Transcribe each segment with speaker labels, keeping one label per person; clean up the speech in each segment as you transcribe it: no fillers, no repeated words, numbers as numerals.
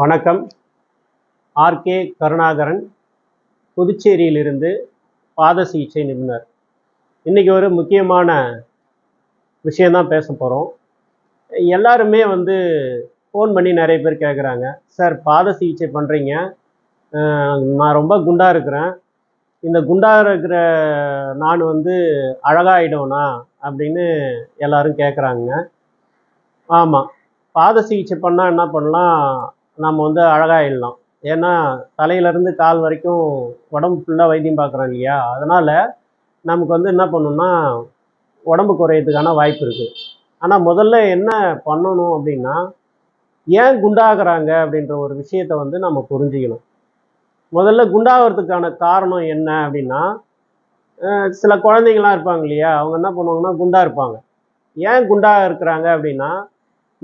Speaker 1: வணக்கம். ஆர்கே கருணாகரன், புதுச்சேரியிலிருந்து பாத சிகிச்சை நிபுணர். இன்னைக்கு ஒரு முக்கியமான விஷயம்தான் பேச போகிறோம். எல்லாருமே ஃபோன் பண்ணி நிறைய பேர் கேட்குறாங்க, சார் பாத சிகிச்சை பண்ணுறீங்க, நான் ரொம்ப குண்டாக இருக்கிறேன், இந்த குண்டாக இருக்கிற நான் அழகாயிடுவேனா அப்படின்னு எல்லாரும் கேட்குறாங்க. ஆமாம், பாத சிகிச்சை பண்ணால் என்ன பண்ணலாம், நம்ம அழகாயிடலாம். ஏன்னா தலையிலேருந்து கால் வரைக்கும் உடம்பு ஃபுல்லாக வைத்தியம் பார்க்குறோம் இல்லையா, அதனால் நமக்கு என்ன பண்ணணும்னா உடம்பு குறையிறதுக்கான வாய்ப்பு இருக்குது. ஆனால் முதல்ல என்ன பண்ணணும் அப்படின்னா, ஏன் குண்டாகிறாங்க அப்படின்ற ஒரு விஷயத்தை நம்ம புரிஞ்சுக்கணும். முதல்ல குண்டாகிறதுக்கான காரணம் என்ன அப்படின்னா, சில குழந்தைங்களாம் இருப்பாங்க இல்லையா, அவங்க என்ன பண்ணுவாங்கன்னா குண்டாக இருப்பாங்க. ஏன் குண்டாக இருக்கிறாங்க அப்படின்னா,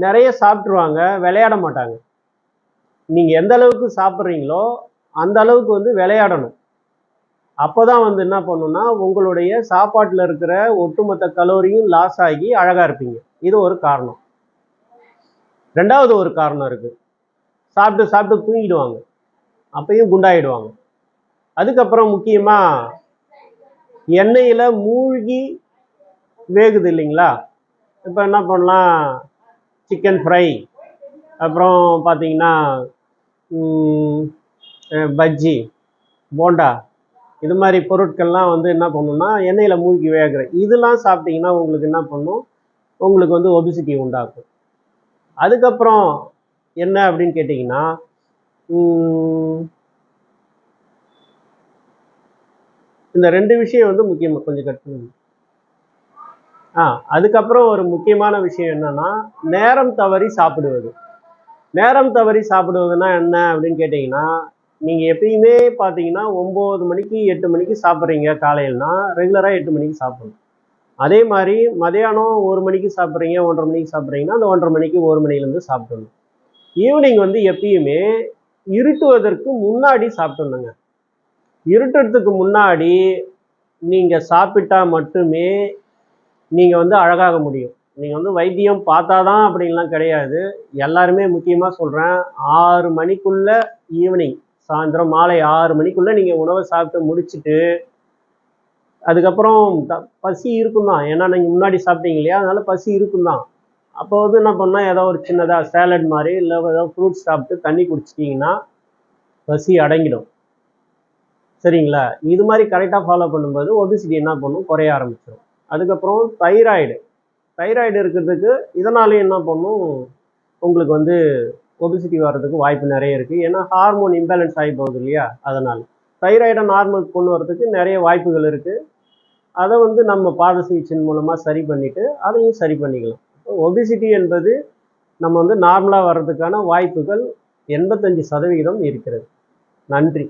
Speaker 1: நிறைய சாப்பிட்ருவாங்க, விளையாட மாட்டாங்க. நீங்கள் எந்த அளவுக்கு சாப்பிட்றீங்களோ அந்த அளவுக்கு விளையாடணும். அப்போ தான் என்ன பண்ணணும்னா, உங்களுடைய சாப்பாட்டில் இருக்கிற ஒட்டுமொத்த கலோரியும் லாஸ் ஆகி அழகாக இருப்பீங்க. இது ஒரு காரணம். ரெண்டாவது ஒரு காரணம் இருக்குது. சாப்பிட்டு சாப்பிட்டு தூங்கிடுவாங்க, அப்பையும் குண்டாயிடுவாங்க. அதுக்கப்புறம் முக்கியமாக எண்ணெயில் மூழ்கி வேகுது இல்லைங்களா, இப்போ என்ன பண்ணலாம், சிக்கன் ஃப்ரை, அப்புறம் பார்த்தீங்கன்னா பஜ்ஜி, போண்டா, இது மாதிரி பொருட்கள்லாம் என்ன பண்ணணும்னா எண்ணெயில் மூழ்கி வேகிற இதெல்லாம் சாப்பிட்டீங்கன்னா உங்களுக்கு என்ன பண்ணும், உங்களுக்கு ஒபிசிட்டி உண்டாக்கும். அதுக்கப்புறம் என்ன அப்படின்னு கேட்டிங்கன்னா, இந்த ரெண்டு விஷயம் முக்கியமாக கொஞ்சம் கட் பண்ணுங்க. அதுக்கப்புறம் ஒரு முக்கியமான விஷயம் என்னன்னா, நேரம் தவறி சாப்பிடுவது. நேரம் தவறி சாப்பிடுவதுன்னா என்ன அப்படின்னு கேட்டிங்கன்னா, நீங்கள் எப்பயுமே பார்த்தீங்கன்னா 9 மணிக்கு 8 மணிக்கு சாப்பிட்றீங்க காலையில்னா, ரெகுலராக 8 மணிக்கு சாப்பிடணும். அதே மாதிரி மதியானம் 1 மணிக்கு சாப்பிட்றீங்க, 1:30 மணிக்கு சாப்பிட்றீங்கன்னா அந்த 1:30 மணிக்கு 1 மணிலேருந்து சாப்பிடணும். ஈவினிங் எப்பயுமே இருட்டுவதற்கு முன்னாடி சாப்பிடணுங்க. இருட்டுறதுக்கு முன்னாடி நீங்கள் சாப்பிட்டா மட்டுமே நீங்கள் அழகாக முடியும். நீங்கள் வைத்தியம் பார்த்தா தான் அப்படின்லாம் கிடையாது. எல்லாருமே முக்கியமாக சொல்கிறேன், 6 மணிக்குள்ளே ஈவினிங் சாயந்தரம் மாலை 6 மணிக்குள்ளே நீங்கள் உணவை சாப்பிட்டு முடிச்சுட்டு, அதுக்கப்புறம் பசி இருக்கும் தான். ஏன்னா நீங்கள் முன்னாடி சாப்பிட்டீங்க இல்லையா, அதனால் பசி இருக்கும் தான். அப்போ என்ன பண்ணால் ஏதோ ஒரு சின்னதாக சேலட் மாதிரி இல்லை ஏதோ ஃப்ரூட்ஸ் சாப்பிட்டு தண்ணி குடிச்சிட்டிங்கன்னா பசி அடங்கிடும். சரிங்களா? இது மாதிரி கரெக்டாக ஃபாலோ பண்ணும்போது ஒபிசிட்டி என்ன பண்ணும், குறைய ஆரம்பிச்சிடும். அதுக்கப்புறம் தைராய்டு இருக்கிறதுக்கு இதனாலேயும் என்ன பண்ணும், உங்களுக்கு ஒபிசிட்டி வர்றதுக்கு வாய்ப்பு நிறைய இருக்குது. ஏன்னா ஹார்மோன் இம்பேலன்ஸ் ஆகி போகுது இல்லையா, அதனால் தைராய்டை நார்மலுக்கு கொண்டு வரதுக்கு நிறைய வாய்ப்புகள் இருக்குது. அதை நம்ம பாத சிகிச்சையின் மூலமாக சரி பண்ணிவிட்டு அதையும் சரி பண்ணிக்கலாம். ஒபிசிட்டி என்பது நம்ம நார்மலாக வர்றதுக்கான வாய்ப்புகள் 85% இருக்கிறது. நன்றி.